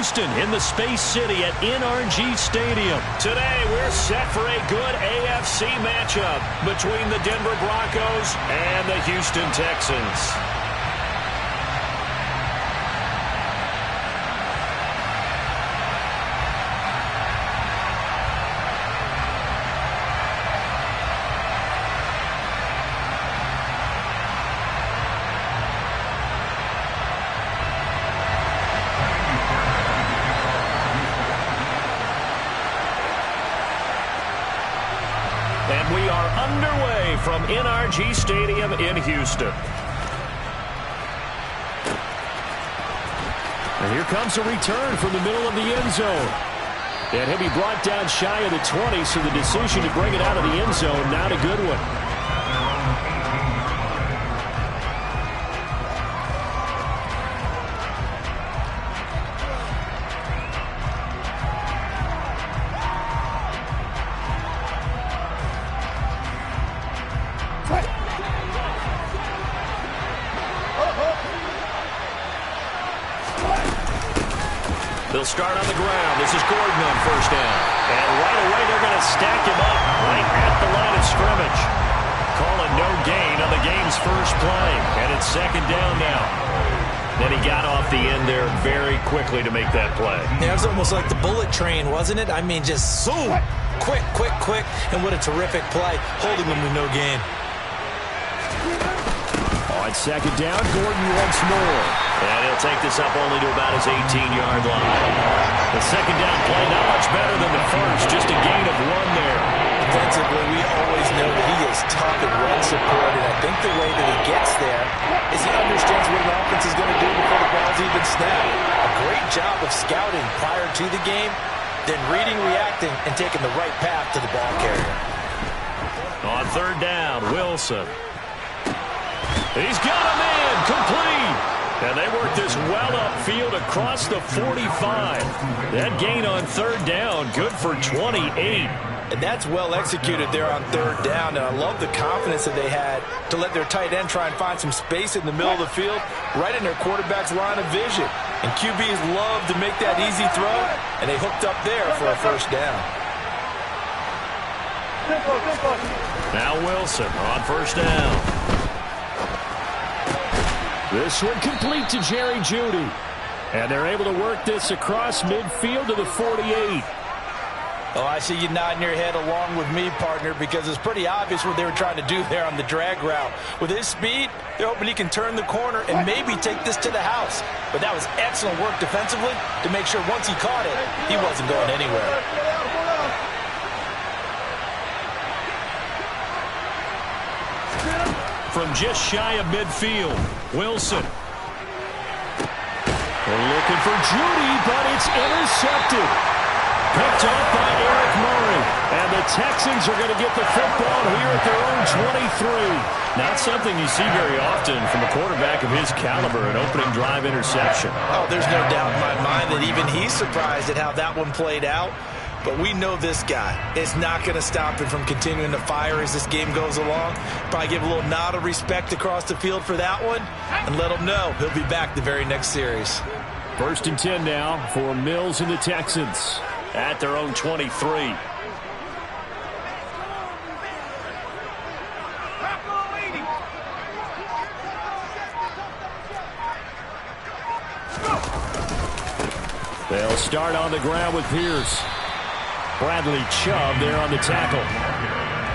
Houston in the Space City at NRG Stadium. Today, we're set for a good AFC matchup between the Denver Broncos and the Houston Texans. And we are underway from NRG Stadium in Houston. And here comes a return from the middle of the end zone. And he'll be brought down shy of the 20, so the decision to bring it out of the end zone, not a good one. They'll start on the ground. This is Gordon on first down. And right away, they're going to stack him up right at the line of scrimmage. Calling no gain on the game's first play. And it's second down now. Then he got off the end there very quickly to make that play. Yeah, it was almost like the bullet train, wasn't it? I mean, just zoom. Quick, quick, quick. And what a terrific play, holding him with no gain. On second down, Gordon once more. And he'll take this up only to about his 18-yard line. The second down play not much better than the first, just a gain of one there. Defensively, we always know that he is tough and run support, and I think the way that he gets there is he understands what an offense is going to do before the ball's even snapped. A great job of scouting prior to the game, then reading, reacting, and taking the right path to the ball carrier. On third down, Wilson. He's got a man complete. And they work this well upfield across the 45. That gain on third down, good for 28. And that's well executed there on third down. And I love the confidence that they had to let their tight end try and find some space in the middle of the field, right in their quarterback's line of vision. And QBs love to make that easy throw, and they hooked up there for a first down. Now Wilson on first down. This one complete to Jerry Jeudy. And they're able to work this across midfield to the 48. Oh, I see you nodding your head along with me, partner, because it's pretty obvious what they were trying to do there on the drag route. With his speed, they're hoping he can turn the corner and maybe take this to the house. But that was excellent work defensively to make sure once he caught it, he wasn't going anywhere. From just shy of midfield, Wilson. They're looking for Jeudy, but it's intercepted. Picked off by Eric Murray. And the Texans are going to get the football here at their own 23. Not something you see very often from a quarterback of his caliber, an opening drive interception. Oh, there's no doubt in my mind that even he's surprised at how that one played out. But we know this guy is not going to stop him from continuing to fire as this game goes along. Probably give a little nod of respect across the field for that one and let him know he'll be back the very next series. First and 10 now for Mills and the Texans at their own 23. They'll start on the ground with Pierce. Bradley Chubb there on the tackle.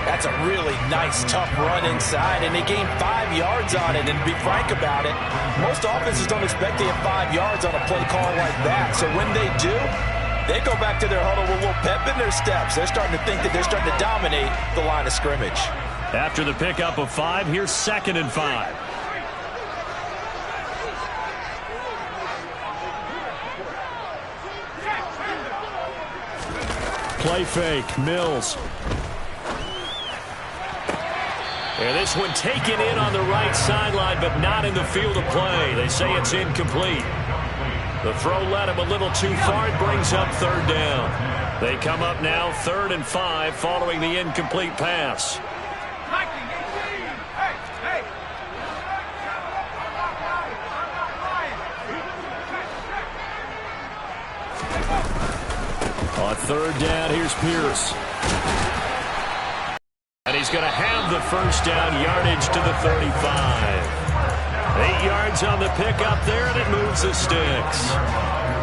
That's a really nice, tough run inside, and they gained 5 yards on it. And to be frank about it, most offenses don't expect to get 5 yards on a play call like that. So when they do, they go back to their huddle with a little pep in their steps. They're starting to think that they're starting to dominate the line of scrimmage. After the pickup of 5, here's 2nd and 5. Play fake, Mills. And this one taken in on the right sideline, but not in the field of play. They say it's incomplete. The throw led him a little too far. It brings up third down. They come up now 3rd and 5 following the incomplete pass. On third down, here's Pierce. And he's going to have the first down, yardage to the 35. 8 yards on the pickup there, and it moves the sticks.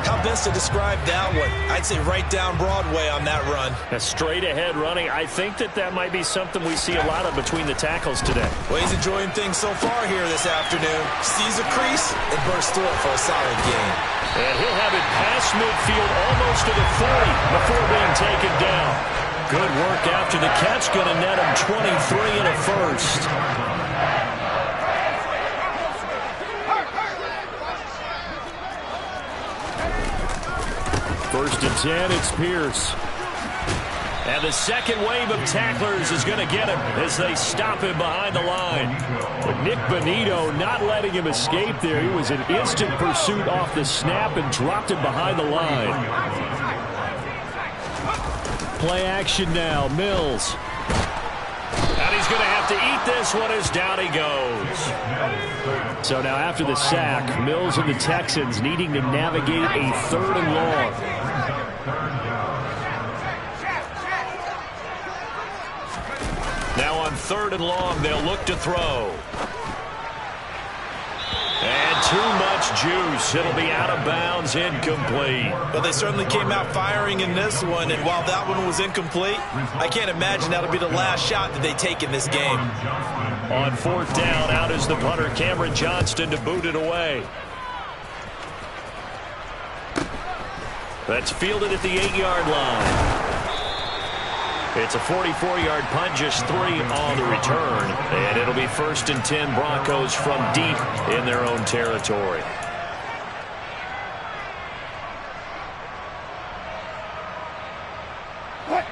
How best to describe that one? I'd say right down Broadway on that run. A straight-ahead running. I think that might be something we see a lot of between the tackles today. Well, he's enjoying things so far here this afternoon. Sees a crease and bursts through it for a solid gain. And he'll have it past midfield almost to the 40 before being taken down. Good work after the catch. Going to net him 23 and a first. First and 10, it's Pierce. And the second wave of tacklers is going to get him as they stop him behind the line. But Nick Bonito not letting him escape there. He was in instant pursuit off the snap and dropped him behind the line. Play action now, Mills. And he's going to have to eat this one as down he goes. So now after the sack, Mills and the Texans needing to navigate a third and long. Now on third and long, they'll look to throw. And too much juice. It'll be out of bounds, incomplete. Well, they certainly came out firing in this one, and while that one was incomplete, I can't imagine that'll be the last shot that they take in this game. On fourth down, out is the punter, Cameron Johnston, to boot it away. That's fielded at the 8-yard line. It's a 44-yard punt, just 3 on the return. And it'll be first and 10 Broncos from deep in their own territory.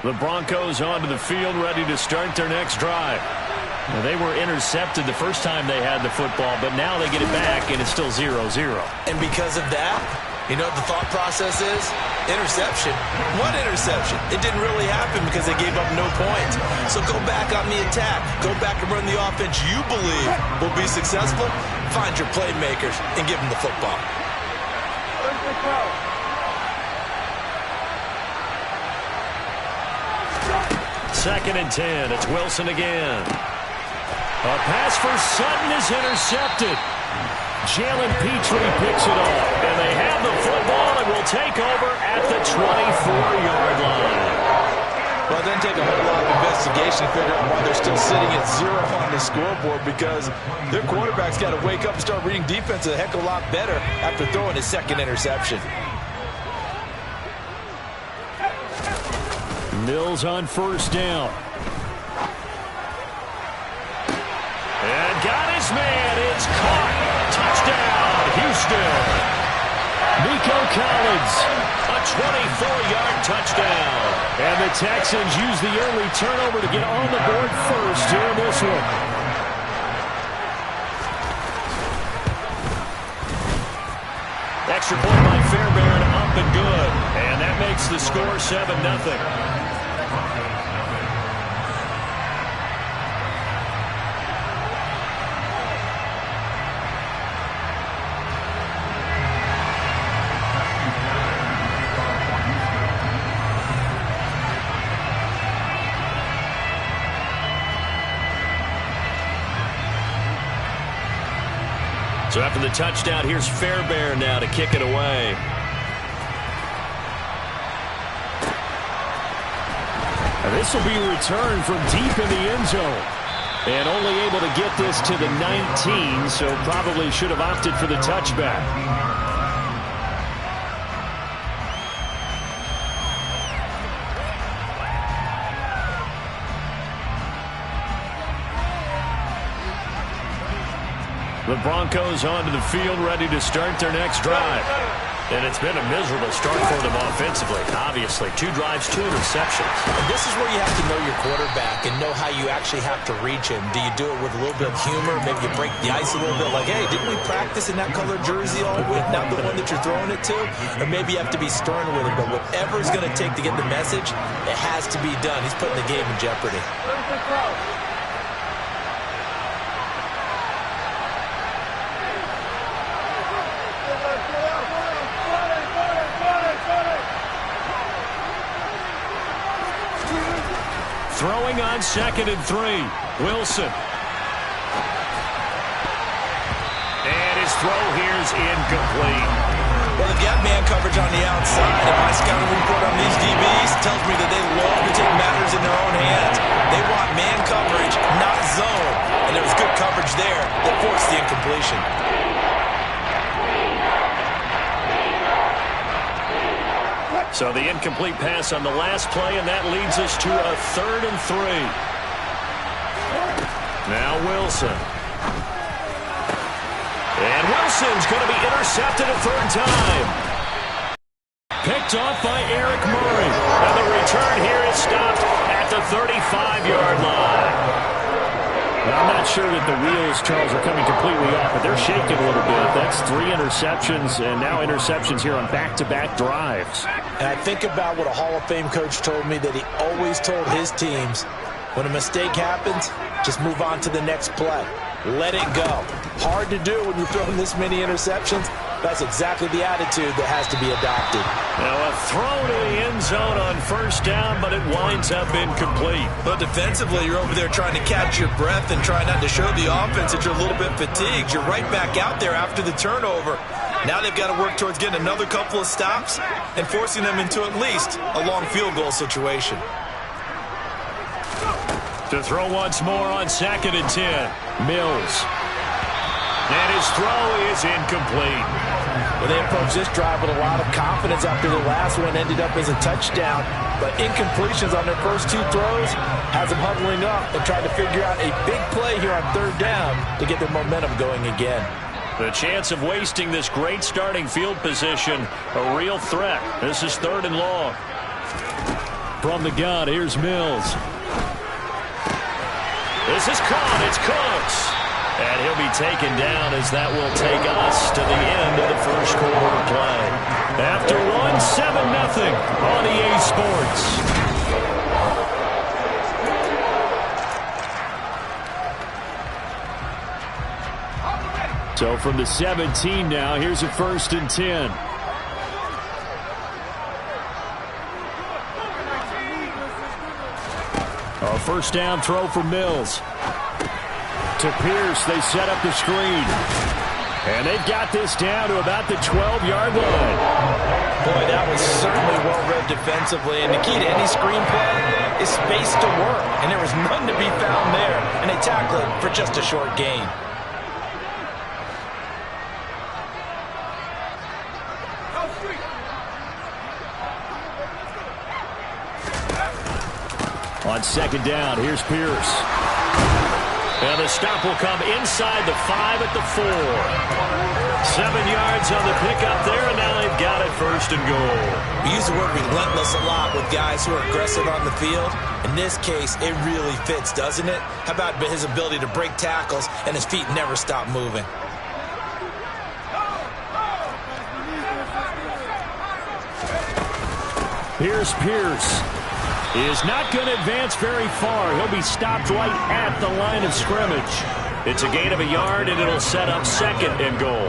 The Broncos onto the field, ready to start their next drive. Now, they were intercepted the first time they had the football, but now they get it back, and it's still 0-0. And because of that, you know what the thought process is? Interception. What interception? It didn't really happen because they gave up no points. So go back on the attack. Go back and run the offense you believe will be successful. Find your playmakers and give them the football. Second and 10. It's Wilson again. A pass for Sutton is intercepted. Jalen Petrie picks it up, and they have the football and will take over at the 24-yard line. Well, it doesn't take a whole lot of investigation to figure out why they're still sitting at 0 on the scoreboard, because their quarterback's got to wake up and start reading defense a heck of a lot better after throwing his second interception. Mills on first down. And got his man. It's caught. Touchdown, Houston. Nico Collins, a 24-yard touchdown. And the Texans use the early turnover to get on the board first here in this one. Extra point by Fairbairn, up and good. And that makes the score 7-0. So after the touchdown, here's Fairbairn now to kick it away. And this will be a return from deep in the end zone. And only able to get this to the 19, so probably should have opted for the touchback. The Broncos onto the field, ready to start their next drive. And it's been a miserable start for them offensively. Obviously, 2 drives, 2 interceptions. And this is where you have to know your quarterback and know how you actually have to reach him. Do you do it with a little bit of humor? Maybe you break the ice a little bit, like, hey, didn't we practice in that color jersey all week, not the one that you're throwing it to? Or maybe you have to be stern with him, but whatever it's going to take to get the message, it has to be done. He's putting the game in jeopardy. Throwing on 2nd and 3. Wilson. And his throw here is incomplete. Well, they've got man coverage on the outside, and my scouting report on these DBs tells me that they love to take matters in their own hands. They want man coverage, not zone. And there was good coverage there that forced the incompletion. So the incomplete pass on the last play, and that leads us to a 3rd and 3. Now Wilson. And Wilson's going to be intercepted a 3rd time. Picked off by Eric Murray. And the return here is stopped at the 35-yard line. I'm not sure that the wheels, Charles, are coming completely off, but they're shaking a little bit. That's 3 interceptions, and now interceptions here on back-to-back drives. And I think about what a Hall of Fame coach told me, that he always told his teams, when a mistake happens, just move on to the next play. Let it go. Hard to do when you're throwing this many interceptions. That's exactly the attitude that has to be adopted. Now a throw to the end zone on 1st down, but it winds up incomplete. But defensively, you're over there trying to catch your breath and try not to show the offense that you're a little bit fatigued. You're right back out there after the turnover. Now they've got to work towards getting another couple of stops and forcing them into at least a long field goal situation. To throw once more on 2nd and 10. Mills. And his throw is incomplete. Well, they approached this drive with a lot of confidence after the last one ended up as a touchdown. But incompletions on their first 2 throws has them huddling up and trying to figure out a big play here on 3rd down to get their momentum going again. The chance of wasting this great starting field position, a real threat. This is 3rd and long. From the gun, here's Mills. This is caught. It's Cooks. And he'll be taken down as that will take us to the end of the 1st quarter of play. After one, 7-0 on EA Sports. So from the 17 now, here's a 1st and 10. A 1st down throw for Mills. To Pierce, they set up the screen. And they've got this down to about the 12-yard line. Boy, that was certainly well-read defensively. And the key to any screen play is space to work. And there was none to be found there. And they tackle it for just a short gain. On 2nd down, here's Pierce. And the stop will come inside the 5 at the 4. 7 yards on the pickup there, and now they've got it 1st and goal. We use the word relentless a lot with guys who are aggressive on the field. In this case, it really fits, doesn't it? How about his ability to break tackles and his feet never stop moving? Here's Pierce. He is not going to advance very far. He'll be stopped right at the line of scrimmage. It's a gain of a yard, and it'll set up 2nd and goal.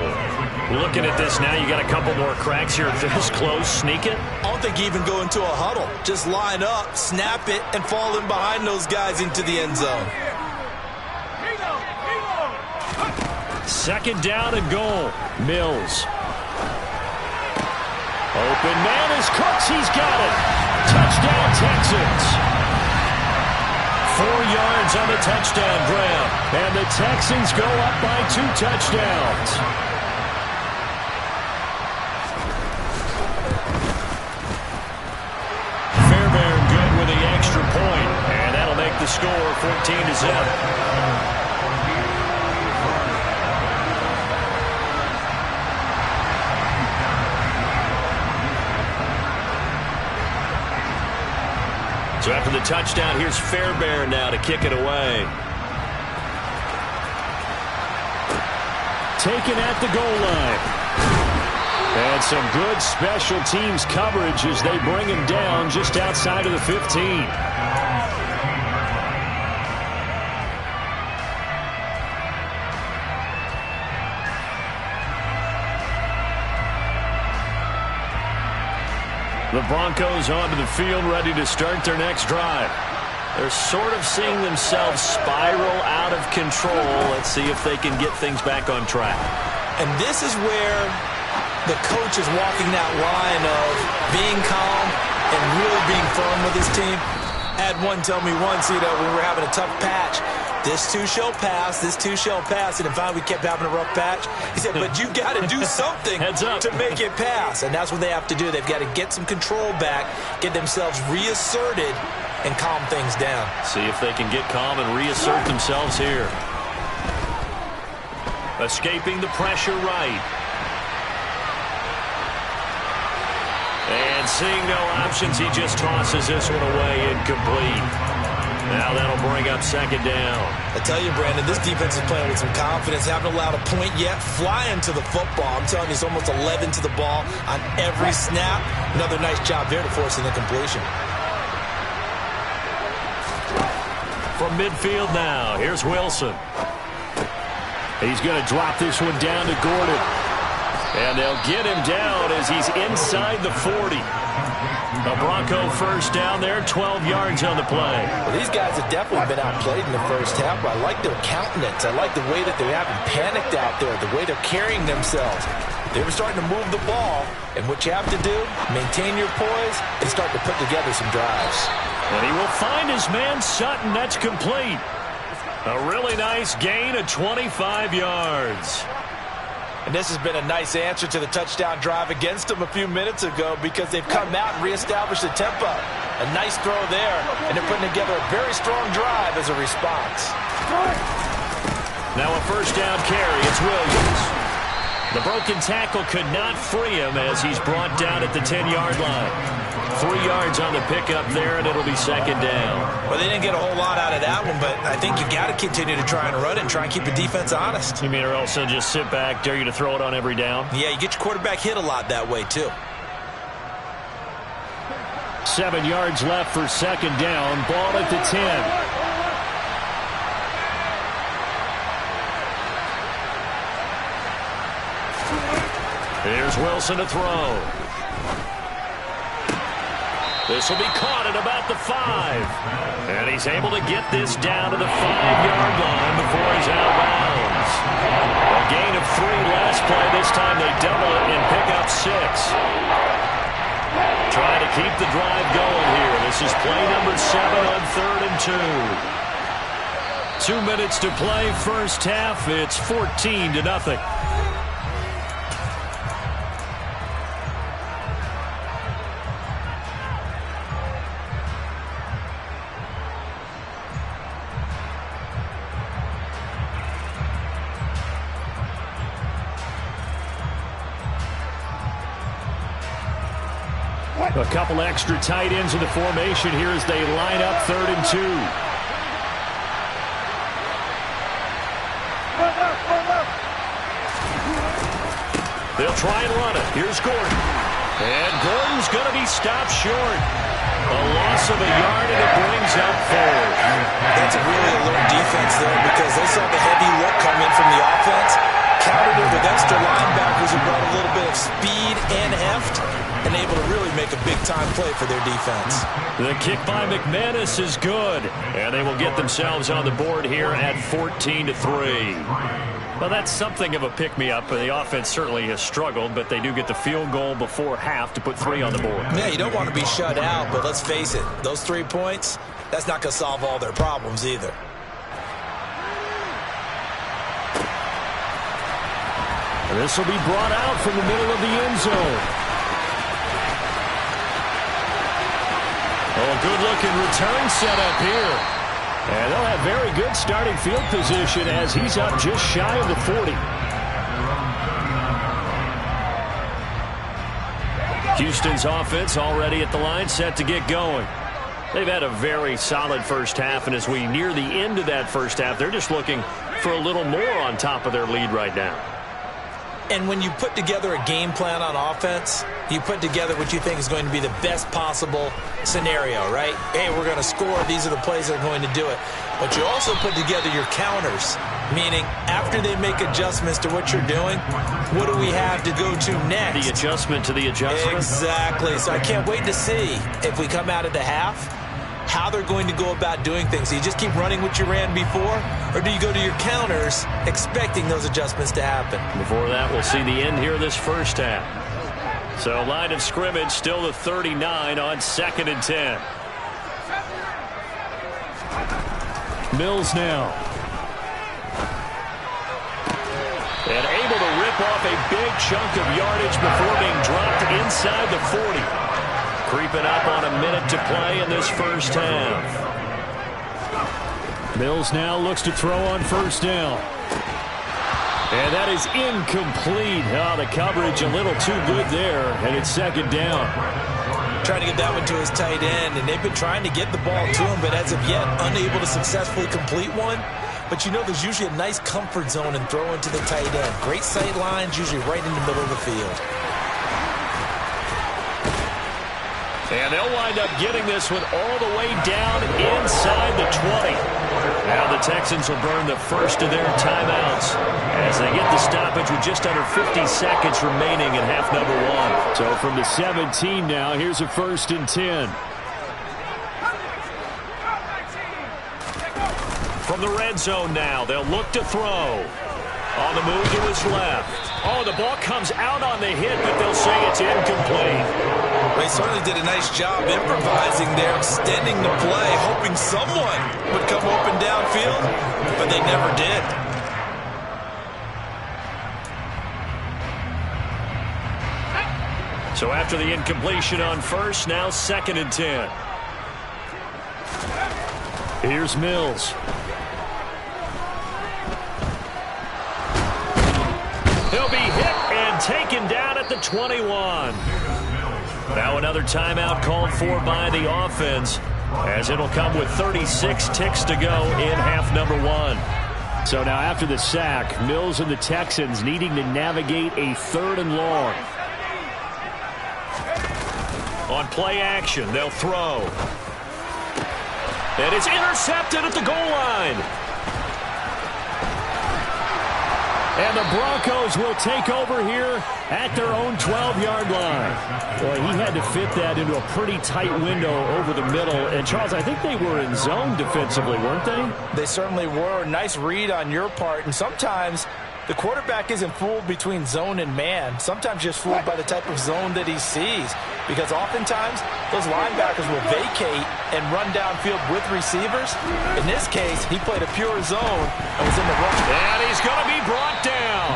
Looking at this now, you got a couple more cracks here this close. Sneak it? I don't think you even go into a huddle. Just line up, snap it, and fall in behind those guys into the end zone. 2nd down and goal. Mills. Open man is Cooks. He's got it. Touchdown, Texans. 4 yards on the touchdown grab. And the Texans go up by 2 touchdowns. Fairbairn good with the extra point. And that'll make the score 14-0. So after the touchdown, here's Fairbairn now to kick it away. Taken at the goal line. And some good special teams coverage as they bring him down just outside of the 15. The Broncos onto the field, ready to start their next drive. They're sort of seeing themselves spiral out of control. Let's see if they can get things back on track. And this is where the coach is walking that line of being calm and really being firm with his team. I had one tell me once, when we were having a tough patch, this too shall pass, this too shall pass. And finally we kept having a rough patch. He said, but you got to do something to make it pass. And that's what they have to do. They've got to get some control back, get themselves reasserted, and calm things down. See if they can get calm and reassert themselves here. Escaping the pressure right. And seeing no options, he just tosses this one away incomplete. Now that'll bring up second down. I tell you, Brandon, this defense is playing with some confidence. Haven't allowed a point yet. Flying to the football. I'm telling you, it's almost 11 to the ball on every snap. Another nice job there to force an incompletion. From midfield now, here's Wilson. He's going to drop this one down to Gordon. And they'll get him down as he's inside the 40. A Bronco first down there, 12 yards on the play. Well, these guys have definitely been outplayed in the first half, but I like their countenance. I like the way that they haven't panicked out there, the way they're carrying themselves. They were starting to move the ball, and what you have to do, maintain your poise and start to put together some drives. And he will find his man Sutton. That's complete. A really nice gain of 25 yards. And this has been a nice answer to the touchdown drive against them a few minutes ago because they've come out and reestablished the tempo. A nice throw there, and they're putting together a very strong drive as a response. Now a first down carry. It's Williams. The broken tackle could not free him as he's brought down at the 10-yard line. 3 yards on the pickup there, and it'll be second down. Well, they didn't get a whole lot out of that one, but I think you got to continue to try and run it and try and keep the defense honest. You mean or else they'll just sit back, dare you to throw it on every down? Yeah, you get your quarterback hit a lot that way, too. 7 yards left for second down. Ball at the 10. Here's Wilson to throw. This will be caught at about the 5. And he's able to get this down to the 5-yard line before he's out of bounds. A gain of 3 last play. This time they double it and pick up 6. Trying to keep the drive going here. This is play number 7 on 3rd and 2. 2 minutes to play first half. It's 14-0. A couple extra tight ends in the formation here as they line up 3rd and 2. They'll try and run it. Here's Gordon. And Gordon's going to be stopped short. A loss of a yard, and it brings up 4th. That's a really alert defense there because they saw the heavy look come in from the offense. Countered it with extra linebackers who brought a little bit of speed and heft and able to really make a big-time play for their defense. The kick by McManus is good, and they will get themselves on the board here at 14-3. Well, that's something of a pick-me-up. The offense certainly has struggled, but they do get the field goal before half to put 3 on the board. Yeah, you don't want to be shut out, but let's face it, those 3 points, that's not going to solve all their problems either. And this will be brought out from the middle of the end zone. Oh, a good-looking return set up here. And they'll have very good starting field position as he's up just shy of the 40. Houston's offense already at the line, set to get going. They've had a very solid first half, and as we near the end of that first half, they're just looking for a little more on top of their lead right now. And when you put together a game plan on offense, you put together what you think is going to be the best possible scenario, right? Hey, we're going to score. These are the plays that are going to do it. But you also put together your counters, meaning after they make adjustments to what you're doing, what do we have to go to next? The adjustment to the adjustment? Exactly. So I can't wait to see if we come out of the half, how how they're going to go about doing things. Do you just keep running what you ran before, or do you go to your counters expecting those adjustments to happen? Before that, we'll see the end here of this first half. So line of scrimmage still the 39 on 2nd and 10. Mills now. And able to rip off a big chunk of yardage before being dropped inside the 40. Creeping up on a minute to play in this first half. Mills now looks to throw on first down. And that is incomplete. Oh, the coverage a little too good there, and it's 2nd down. Trying to get that one to his tight end, and they've been trying to get the ball to him, but as of yet, unable to successfully complete one. But you know there's usually a nice comfort zone in throwing to the tight end. Great sight lines, usually right in the middle of the field. And they'll wind up getting this one all the way down inside the 20. Now the Texans will burn the first of their timeouts as they get the stoppage with just under 50 seconds remaining in half number 1. So from the 17 now, here's a 1st and 10. From the red zone now, they'll look to throw. On the move to his left. Oh, the ball comes out on the hit, but they'll say it's incomplete. Well, he certainly did a nice job improvising there, extending the play, hoping someone would come open downfield, but they never did. So after the incompletion on first, now 2nd and 10. Here's Mills. He'll be hit and taken down at the 21. Now another timeout called for by the offense, as it'll come with 36 ticks to go in half number 1. So now after the sack, Mills and the Texans needing to navigate a 3rd and long. On play action, they'll throw. And it's intercepted at the goal line. And the Broncos will take over here at their own 12-yard line. Boy, he had to fit that into a pretty tight window over the middle. And, Charles, I think they were in zone defensively, weren't they? They certainly were. Nice read on your part. And sometimes the quarterback isn't fooled between zone and man. Sometimes just fooled by the type of zone that he sees. Because oftentimes, those linebackers will vacate and run downfield with receivers. In this case, he played a pure zone and was in the run. And he's going to be brought down.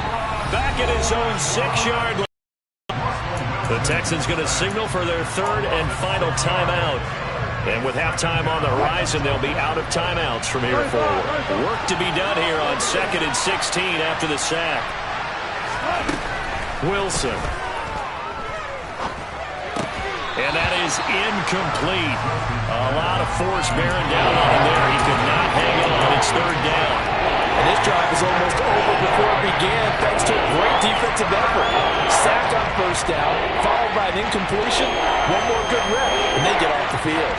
Back at his own 6-yard line. The Texans going to signal for their 3rd and final timeout. And with halftime on the horizon, they'll be out of timeouts from here forward. Work to be done here on 2nd and 16 after the sack. Wilson. And that is incomplete. A lot of force bearing down on him there. He could not hang on. It's 3rd down. And this drive is almost over before it began thanks to a great defensive effort. Sacked on first down, followed by an incompletion. One more good rep, and they get off the field.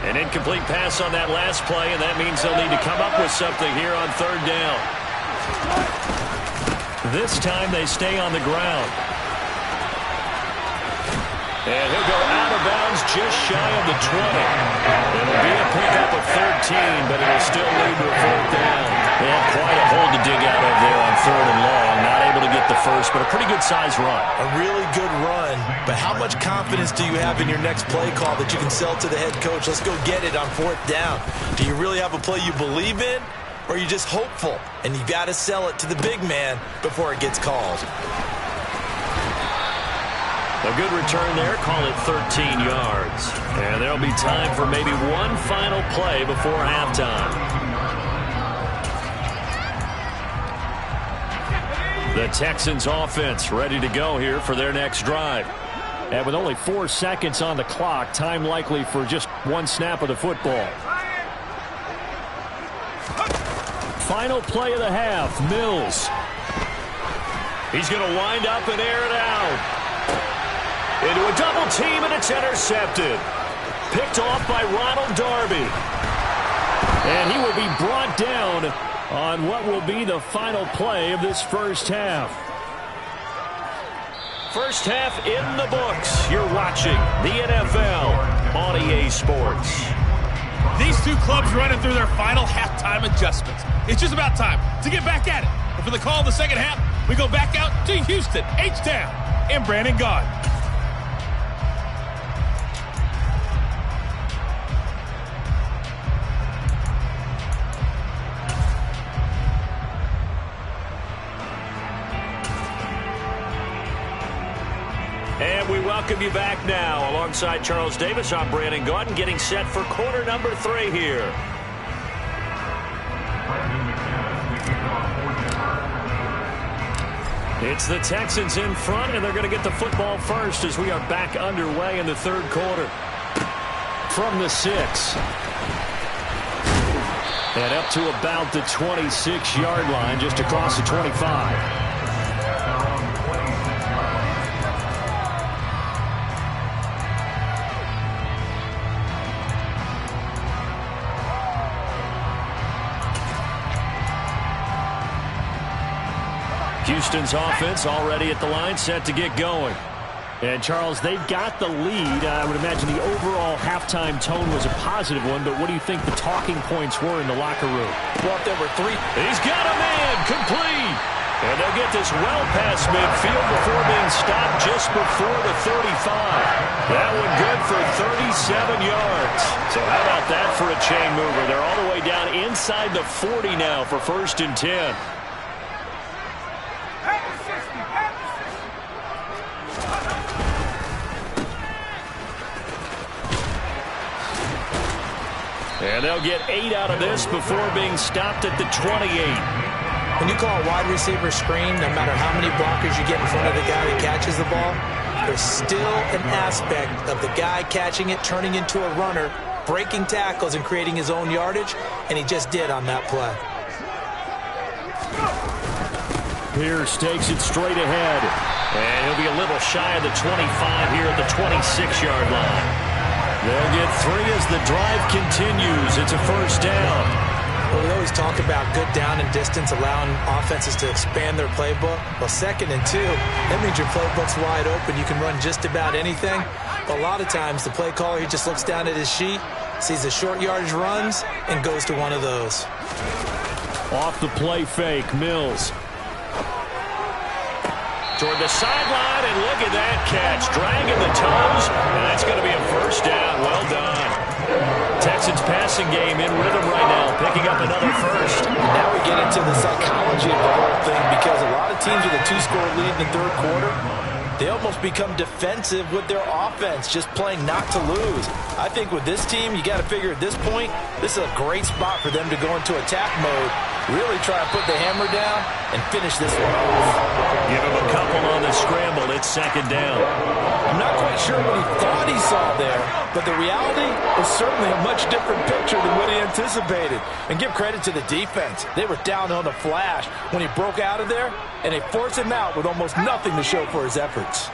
An incomplete pass on that last play, and that means they'll need to come up with something here on 3rd down. This time they stay on the ground. And he'll go out of bounds just shy of the 20. It'll be a pickup of 13, but it'll still lead to a 4th down. And quite a hole to dig out of there on 3rd and long. Not able to get the first, but a pretty good size run. A really good run, but how much confidence do you have in your next play call that you can sell to the head coach? Let's go get it on 4th down. Do you really have a play you believe in? Or are you just hopeful, and you got to sell it to the big man before it gets called? A good return there, call it 13 yards. And there'll be time for maybe one final play before halftime. The Texans offense ready to go here for their next drive. And with only 4 seconds on the clock, time likely for just one snap of the football. Final play of the half, Mills. He's going to wind up and air it out. Into a double team, and it's intercepted. Picked off by Ronald Darby. And he will be brought down on what will be the final play of this first half. First half in the books. You're watching the NFL on EA Sports. These two clubs running through their final halftime adjustments. It's just about time to get back at it. And for the call of the second half, we go back out to Houston, H-Town, and Brandon Gaudin. And we welcome you back now. Alongside Charles Davis, I'm Brandon Gaudin, getting set for quarter number 3 here. It's the Texans in front, and they're going to get the football first as we are back underway in the third quarter. From the 6. And up to about the 26-yard line, just across the 25. Houston's offense already at the line, set to get going. And, Charles, they've got the lead. I would imagine the overall halftime tone was a positive one, but what do you think the talking points were in the locker room? Well, if there were 3. He's got a man, complete. And they'll get this well past midfield before being stopped just before the 35. That one good for 37 yards. So how about that for a chain mover? They're all the way down inside the 40 now for 1st and 10. And they'll get 8 out of this before being stopped at the 28. When you call a wide receiver screen, no matter how many blockers you get in front of the guy that catches the ball, there's still an aspect of the guy catching it, turning into a runner, breaking tackles and creating his own yardage, and he just did on that play. Pierce takes it straight ahead. And he'll be a little shy of the 25 here at the 26-yard line. They'll get 3 as the drive continues. It's a first down. Well, we always talk about good down and distance, allowing offenses to expand their playbook. Well, 2nd and 2, that means your playbook's wide open. You can run just about anything. But a lot of times, the play caller, he just looks down at his sheet, sees the short yardage runs, and goes to one of those. Off the play fake, Mills. Toward the sideline, and look at that catch. Dragging the toes, and that's going to be a first down. Well done. Texans passing game in rhythm right now, picking up another first. Now we get into the psychology of the whole thing, because a lot of teams with a 2-score lead in the third quarter, they almost become defensive with their offense, just playing not to lose. I think with this team, you got to figure at this point, this is a great spot for them to go into attack mode, really try to put the hammer down and finish this one off. Give him a couple on the scramble. It's 2nd down. I'm not quite sure what he thought he saw there, but the reality is certainly a much different picture than what he anticipated. And give credit to the defense. They were down on the flash when he broke out of there, and they forced him out with almost nothing to show for his efforts.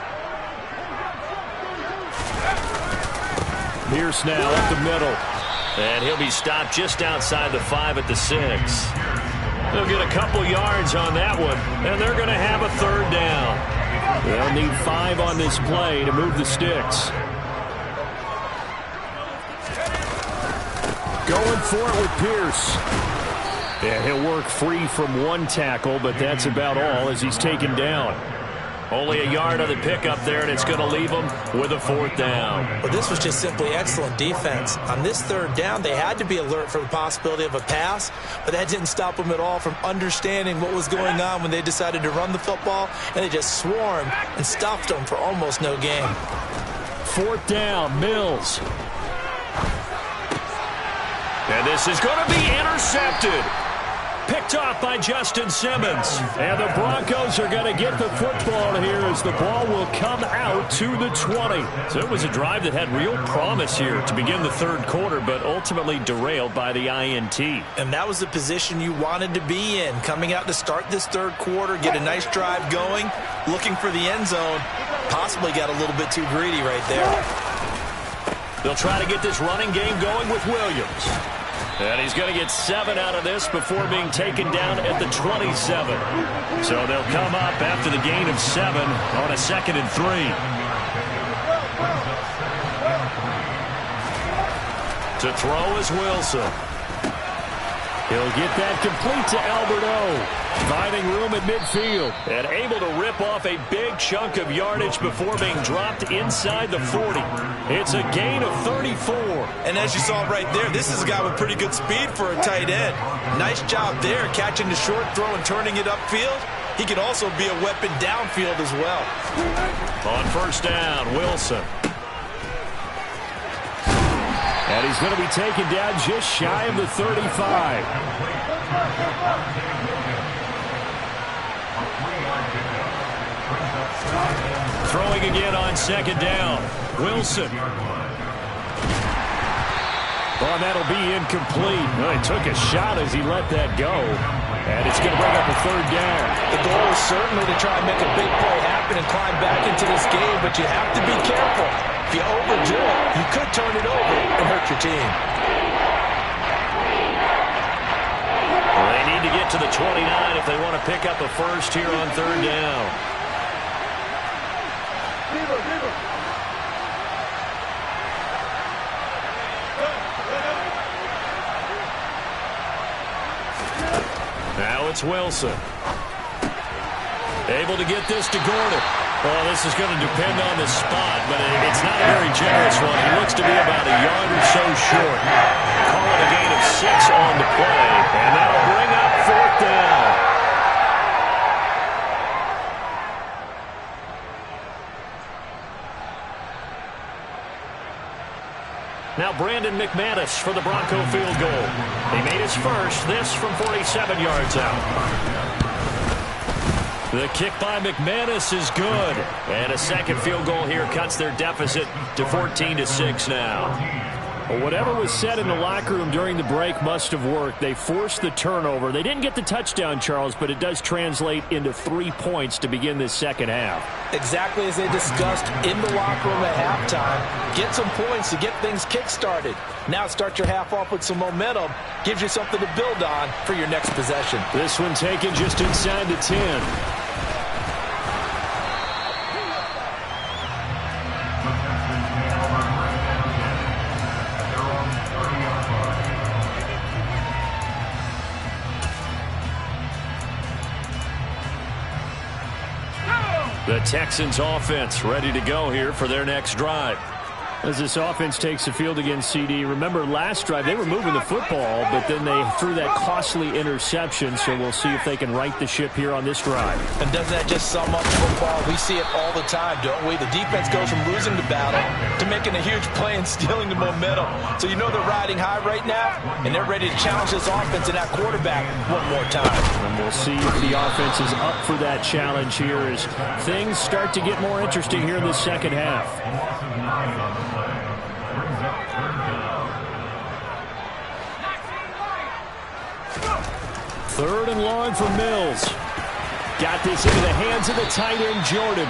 Pierce now up the middle. And he'll be stopped just outside the 5 at the 6. They'll get a couple yards on that one, and they're going to have a 3rd down. They'll need 5 on this play to move the sticks. Going for it with Pierce. And he'll work free from 1 tackle, but that's about all as he's taken down. Only a yard on the pickup there, and it's going to leave them with a 4th down. Well, this was just simply excellent defense. On this 3rd down, they had to be alert for the possibility of a pass, but that didn't stop them at all from understanding what was going on when they decided to run the football, and they just swarmed and stuffed them for almost no gain. 4th down, Mills. And this is going to be intercepted. Picked off by Justin Simmons. And the Broncos are going to get the football here as the ball will come out to the 20. So it was a drive that had real promise here to begin the third quarter, but ultimately derailed by the INT. And that was the position you wanted to be in, coming out to start this third quarter, get a nice drive going, looking for the end zone. Possibly got a little bit too greedy right there. They'll try to get this running game going with Williams. And he's going to get 7 out of this before being taken down at the 27. So they'll come up after the gain of 7 on a 2nd and 3. To throw is Wilson. He'll get that complete to Alberto. Finding room at midfield and able to rip off a big chunk of yardage before being dropped inside the 40. It's a gain of 34. And as you saw right there, this is a guy with pretty good speed for a tight end. Nice job there catching the short throw and turning it upfield. He can also be a weapon downfield as well. On first down, Wilson. And he's going to be taken down just shy of the 35. Throwing again on 2nd down. Wilson. Oh, that'll be incomplete. Well, he took a shot as he let that go. And it's going to bring up a 3rd down. The goal is certainly to try and make a big play happen and climb back into this game, but you have to be careful. If you overdo it, you could turn it over and hurt your team. Well, they need to get to the 29 if they want to pick up a first here on 3rd down. Now it's Wilson. Able to get this to Gordon. Well, this is going to depend on the spot, but it's not a very generous one. He looks to be about a yard or so short. Call it a gain of 6 on the play, and that'll bring up 4th down. Now Brandon McManus for the Bronco field goal. He made his first, this from 47 yards out. The kick by McManus is good. And a 2nd field goal here cuts their deficit to 14-6 now. Well, whatever was said in the locker room during the break must have worked. They forced the turnover. They didn't get the touchdown, Charles, but it does translate into 3 points to begin this 2nd half. Exactly as they discussed in the locker room at halftime. Get some points to get things kick-started. Now start your half off with some momentum. Gives you something to build on for your next possession. This one taken just inside the 10. The Texans offense ready to go here for their next drive. As this offense takes the field against CD, remember last drive they were moving the football, but then they threw that costly interception, so we'll see if they can right the ship here on this drive. And doesn't that just sum up football? We see it all the time, don't we? The defense goes from losing the battle to making a huge play and stealing the momentum. So you know they're riding high right now, and they're ready to challenge this offense and that quarterback one more time. And we'll see if the offense is up for that challenge here as things start to get more interesting here in the 2nd half. 3rd and long for Mills. Got this into the hands of the tight end, Jordan.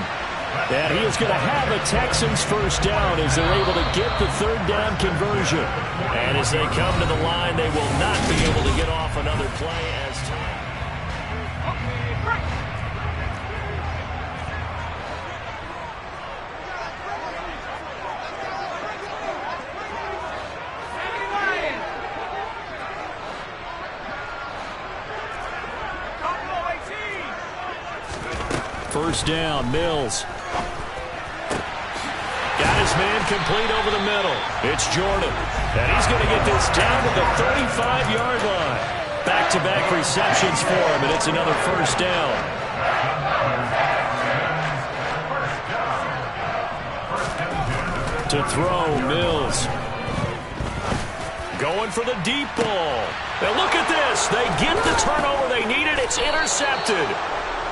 And he is going to have a Texans first down as they're able to get the 3rd down conversion. And as they come to the line, they will not be able to get off another play as time. First down, Mills. Got his man complete over the middle. It's Jordan. And he's going to get this down to the 35-yard line. Back-to-back receptions for him, and it's another first down. To throw, Mills. Going for the deep ball. Now look at this. They get the turnover they needed. It's intercepted.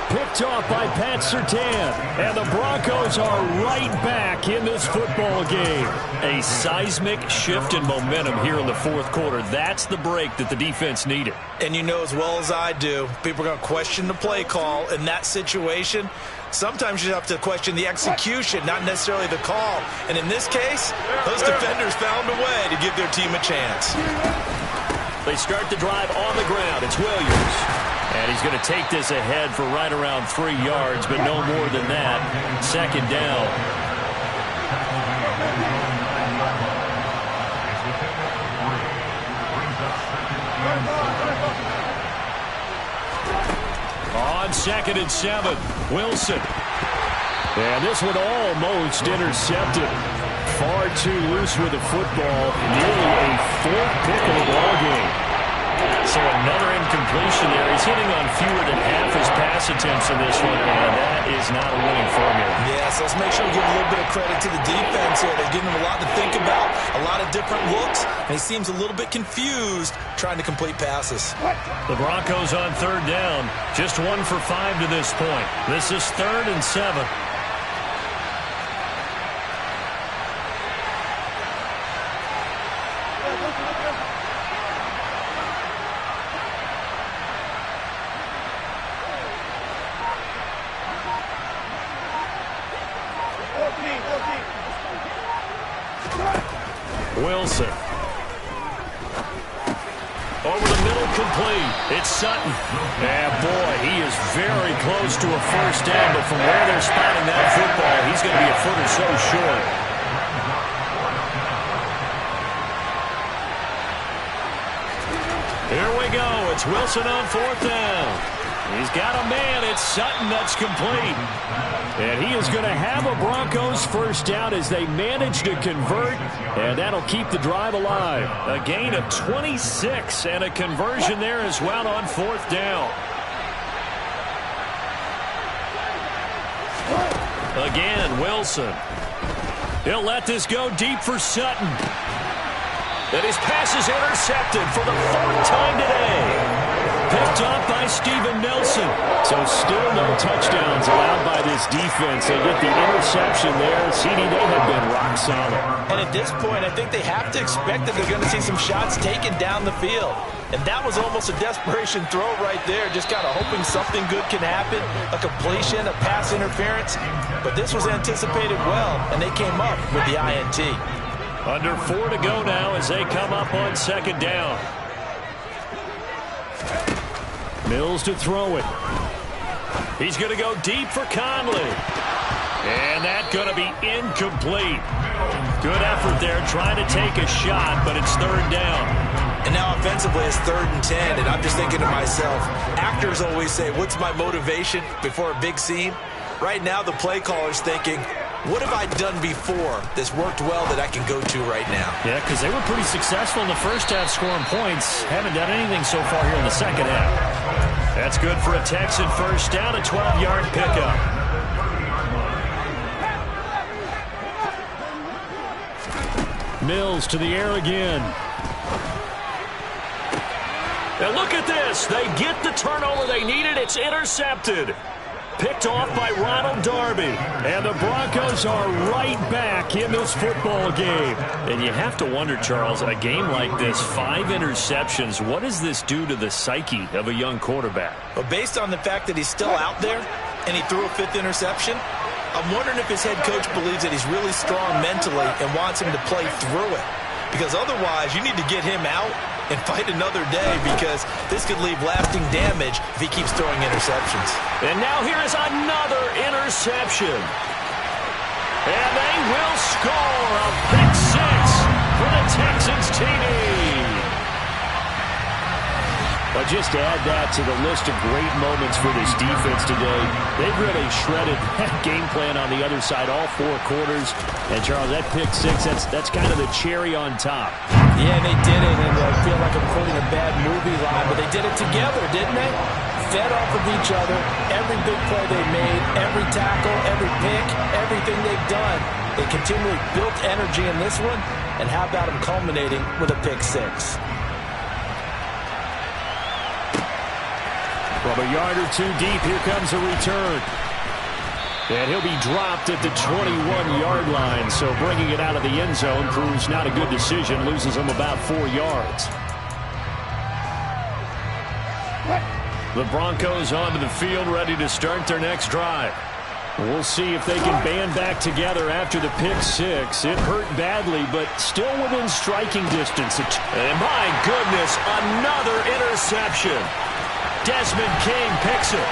Picked off by Pat Surtain. And the Broncos are right back in this football game. A seismic shift in momentum here in the 4th quarter. That's the break that the defense needed. And you know as well as I do, people are going to question the play call in that situation. Sometimes you have to question the execution, not necessarily the call. And in this case, those defenders found a way to give their team a chance. They start the drive on the ground. It's Williams. And he's going to take this ahead for right around 3 yards, but no more than that. Second down. On 2nd and 7, Wilson. And this one almost intercepted. Far too loose with the football. Nearly a 4th pick of the ball game. So another incompletion there. He's hitting on fewer than half his pass attempts in this one, and that is not a winning formula. Yes, let's make sure we give a little bit of credit to the defense here. They're giving him a lot to think about, a lot of different looks, and he seems a little bit confused trying to complete passes. The Broncos on 3rd down. Just 1 for 5 to this point. This is 3rd and 7. Wilson. Over the middle, complete. It's Sutton. And boy, he is very close to a first down, but from where they're spotting that football, he's going to be a foot or so short. Here we go. It's Wilson on 4th down. He's got a man. It's Sutton that's complete. And he is going to have a Broncos first down as they manage to convert, and that'll keep the drive alive. A gain of 26 and a conversion there as well on 4th down. Again, Wilson. He'll let this go deep for Sutton. And his pass is intercepted for the 4th time today. Picked off by Steven Nelson. So still no touchdowns allowed by this defense. They get the interception there. CD, they have been rock solid. And at this point, I think they have to expect that they're going to see some shots taken down the field. And that was almost a desperation throw right there, just kind of hoping something good can happen, a completion, a pass interference. But this was anticipated well, and they came up with the INT. Under 4 to go now as they come up on 2nd down. Mills to throw it. He's going to go deep for Conley. And that's going to be incomplete. Good effort there trying to take a shot, but it's 3rd down. And now offensively it's 3rd and 10, and I'm just thinking to myself, actors always say, what's my motivation before a big scene? Right now the play caller's thinking, what have I done before that's worked well that I can go to right now? Yeah, because they were pretty successful in the first half scoring points. Haven't done anything so far here in the second half. That's good for a Texan first down, a 12-yard pickup. Mills to the air again. And look at this. They get the turnover they needed. It's intercepted. Picked off by Ronald Darby. And the Broncos are right back in this football game. And you have to wonder, Charles, a game like this, 5 interceptions, what does this do to the psyche of a young quarterback? Well, based on the fact that he's still out there and he threw a 5th interception, I'm wondering if his head coach believes that he's really strong mentally and wants him to play through it. Because otherwise, you need to get him out and fight another day, because this could leave lasting damage if he keeps throwing interceptions. And now here is another interception. And they will score a pick 6 for the Texans TD. But just to add that to the list of great moments for this defense today, they've really shredded that game plan on the other side all 4 quarters. And, Charles, that pick 6, that's kind of the cherry on top. Yeah, they did it, and I feel like I'm quoting a bad movie line, but they did it together, didn't they? Fed off of each other, every big play they made, every tackle, every pick, everything they've done. They continually built energy in this one, and how about them culminating with a pick 6? From a yard or 2 deep, here comes a return. And he'll be dropped at the 21-yard line, so bringing it out of the end zone proves not a good decision, loses him about 4 yards. The Broncos onto the field, ready to start their next drive. We'll see if they can band back together after the pick six. It hurt badly, but still within striking distance. And my goodness, another interception. Desmond King picks it.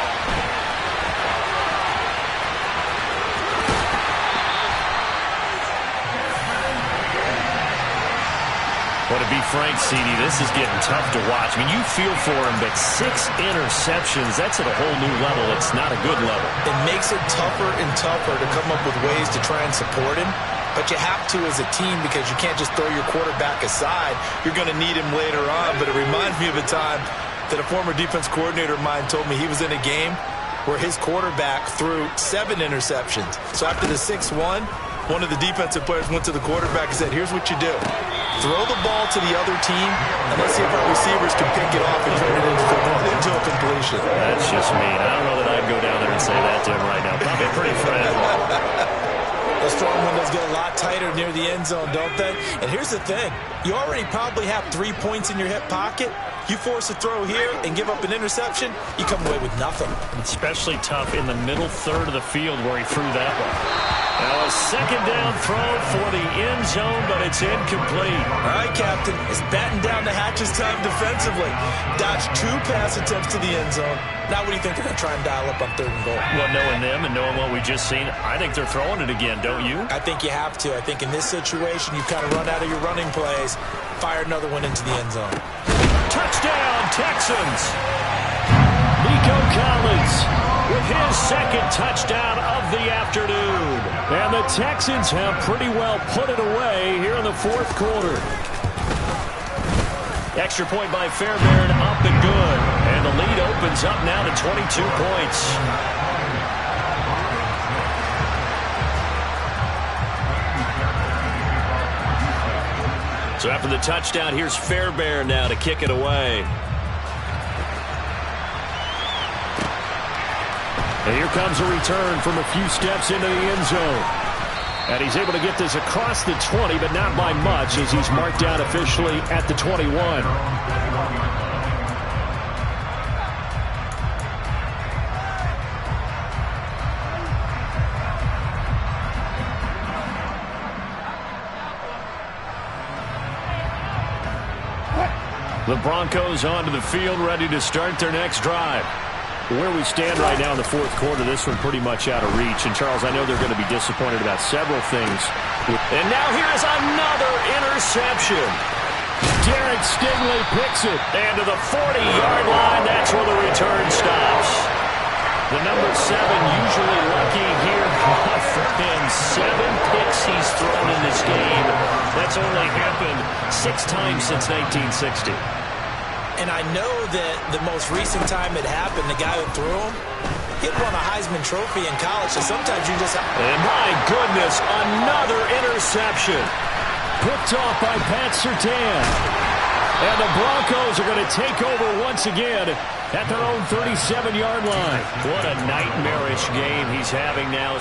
Well, to be frank, CD, this is getting tough to watch. I mean, you feel for him, but 6 interceptions, that's at a whole new level. It's not a good level. It makes it tougher and tougher to come up with ways to try and support him. But you have to as a team because you can't just throw your quarterback aside. You're going to need him later on. But it reminds me of a time that a former defense coordinator of mine told me he was in a game where his quarterback threw 7 interceptions. So after the 6-1, one of the defensive players went to the quarterback and said, here's what you do. Throw the ball to the other team, and let's see if our receivers can pick it off and turn it into a completion. That's just mean. I don't know that I'd go down there and say that to him right now. Probably pretty fragile. The strong windows get a lot tighter near the end zone, don't they? And here's the thing. You already probably have 3 points in your hip pocket. You force a throw here and give up an interception, you come away with nothing. Especially tough in the middle third of the field where he threw that one. Now a second down throw for the end zone, but it's incomplete. All right, Captain. It's batten down the hatches time defensively. Dodged 2 pass attempts to the end zone. Now what do you think they're going to try and dial up on 3rd and goal? Well, knowing them and knowing what we just seen, I think they're throwing it again, don't you? I think you have to. I think in this situation, you kind of run out of your running plays, fire another one into the end zone. Touchdown, Texans! Nico Collins with his second touchdown of the afternoon. And the Texans have pretty well put it away here in the 4th quarter. Extra point by Fairbairn, up and good. And the lead opens up now to 22 points. So after the touchdown, here's Fairbairn now to kick it away. And here comes a return from a few steps into the end zone. And he's able to get this across the 20, but not by much as he's marked down officially at the 21. The Broncos onto the field, ready to start their next drive. Where we stand right now in the 4th quarter, this one pretty much out of reach. And, Charles, I know they're going to be disappointed about several things. And now here's another interception. Derek Stingley picks it. And to the 40-yard line, that's where the return stops. The number 7 usually lucky here for him. 7 picks he's thrown in this game. That's only happened 6 times since 1960. And I know that the most recent time it happened, the guy who threw him, he'd won a Heisman Trophy in college, so sometimes you just... And my goodness, another interception. Picked off by Pat Surtain. And the Broncos are going to take over once again at their own 37-yard line. What a nightmarish game he's having now.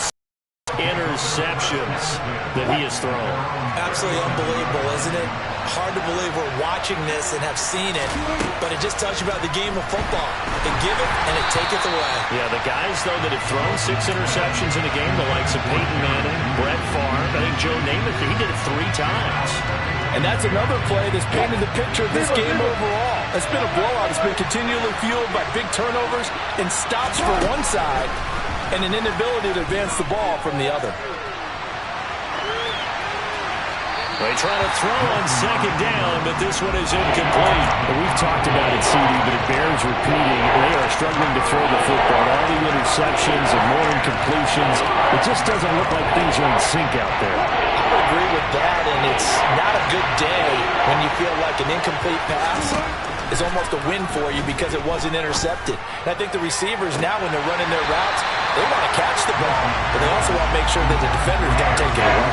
Interceptions that he has thrown. Absolutely unbelievable, isn't it? Hard to believe we're watching this and have seen it, but it just tells you about the game of football. It giveth and it taketh away. Yeah, the guys, though, that have thrown 6 interceptions in a game, the likes of Peyton Manning, Brett Favre, I think Joe Namath, he did it 3 times. And that's another play that's painted the picture of this game overall. It's been a blowout. It's been continually fueled by big turnovers and stops for one side and an inability to advance the ball from the other. They try to throw on 2nd down, but this one is incomplete. We've talked about it, CD, but it bears repeating. They are struggling to throw the football. All the interceptions and more incompletions. It just doesn't look like things are in sync out there. I would agree with that, and it's not a good day when you feel like an incomplete pass is almost a win for you because it wasn't intercepted. And I think the receivers now, when they're running their routes, they want to catch the ball, but they also want to make sure that the defenders don't take it away.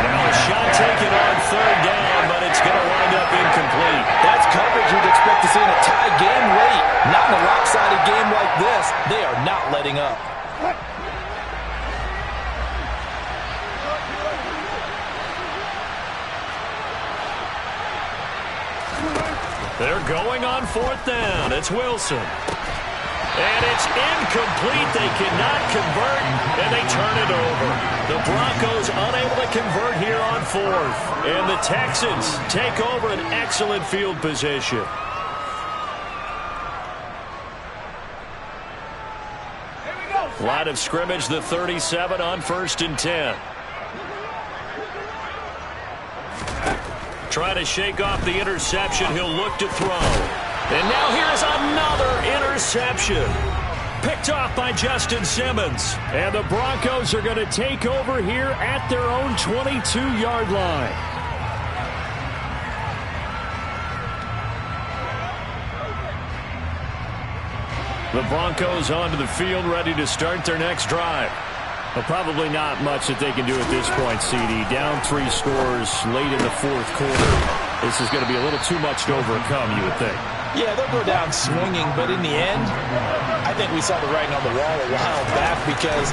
Now a shot taken on 3rd down, but it's going to wind up incomplete. That's coverage you'd expect to see in a tie game late. Not in a lopsided game like this. They are not letting up. They're going on 4th down. It's Wilson. And it's incomplete. They cannot convert, and they turn it over. The Broncos unable to convert here on fourth. And the Texans take over an excellent field position. Line of scrimmage, the 37 on 1st and 10. Trying to shake off the interception. He'll look to throw. And now here's another interception. Picked off by Justin Simmons. And the Broncos are going to take over here at their own 22-yard line. The Broncos onto the field, ready to start their next drive. Well, probably not much that they can do at this point, CD. Down 3 scores late in the fourth quarter. This is going to be a little too much to overcome, you would think. Yeah, they'll go down swinging, but in the end, I think we saw the writing on the wall a while back because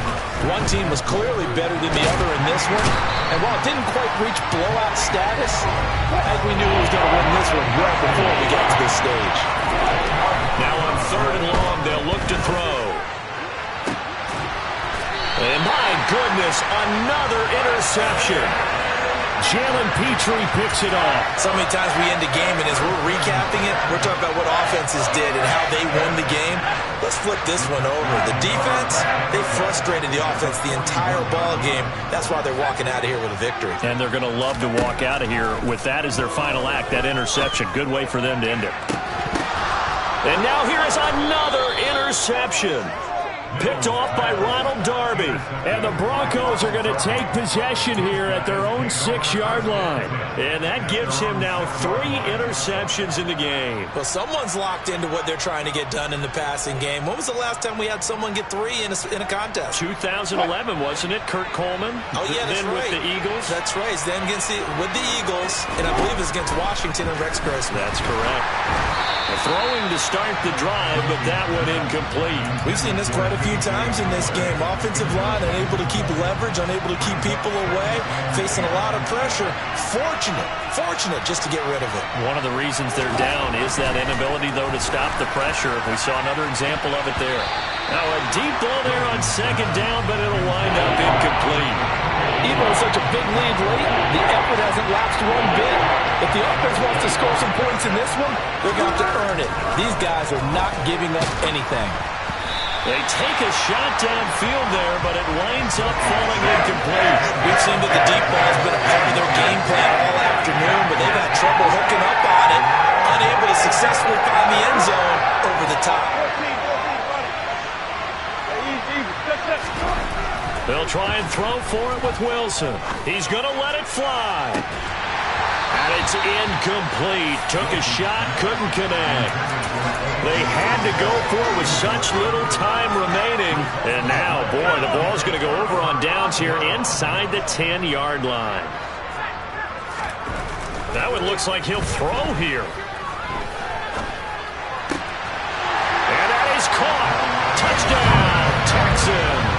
one team was clearly better than the other in this one. And while it didn't quite reach blowout status, I think we knew who was going to win this one well before we got to this stage. Now on 3rd and long, they'll look to throw. And my goodness, another interception. Jalen Petrie picks it off. So many times we end a game, and as we're recapping it, we're talking about what offenses did and how they won the game. Let's flip this one over. The defense, they frustrated the offense the entire ball game. That's why they're walking out of here with a victory. And they're going to love to walk out of here with that as their final act, that interception. Good way for them to end it. And now here is another interception. Picked off by Ronald Darby. And the Broncos are going to take possession here at their own 6-yard line. And that gives him now 3 interceptions in the game. Well, someone's locked into what they're trying to get done in the passing game. When was the last time we had someone get 3 in a contest? 2011, wasn't it? Kurt Coleman? Oh, yeah, that's then right. With the Eagles? That's right. Then with the Eagles, and I believe it's against Washington and Rex Grossman. That's correct. Throwing to start the drive, but that one incomplete. We've seen this quite a few times in this game. Offensive line unable to keep leverage, unable to keep people away, facing a lot of pressure. Fortunate just to get rid of it. One of the reasons they're down is that inability, though, to stop the pressure. We saw another example of it there. Now a deep ball there on 2nd down, but it'll wind up incomplete. Even with such a big lead late, the effort hasn't lapsed one bit. If the offense wants to score some points in this one, they're going to have to earn it. These guys are not giving up anything. They take a shot downfield there, but it winds up falling incomplete. We've seen that the deep ball has been a part of their game plan all afternoon, but they've had trouble hooking up on it, unable to successfully find the end zone over the top. They'll try and throw for it with Wilson. He's going to let it fly. And it's incomplete. Took a shot, couldn't connect. They had to go for it with such little time remaining. And now, boy, the ball's going to go over on downs here inside the 10-yard line. That one looks like he'll throw here. And that is caught. Touchdown, Texans.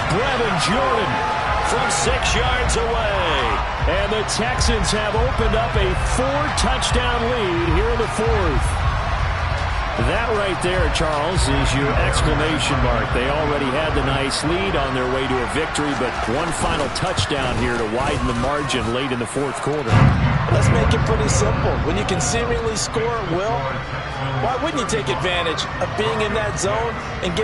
Brevin Jordan from 6 yards away. And the Texans have opened up a 4-touchdown lead here in the 4th. That right there, Charles, is your exclamation mark. They already had the nice lead on their way to a victory, but one final touchdown here to widen the margin late in the 4th quarter. Let's make it pretty simple. When you can seemingly score at will, why wouldn't you take advantage of being in that zone and getting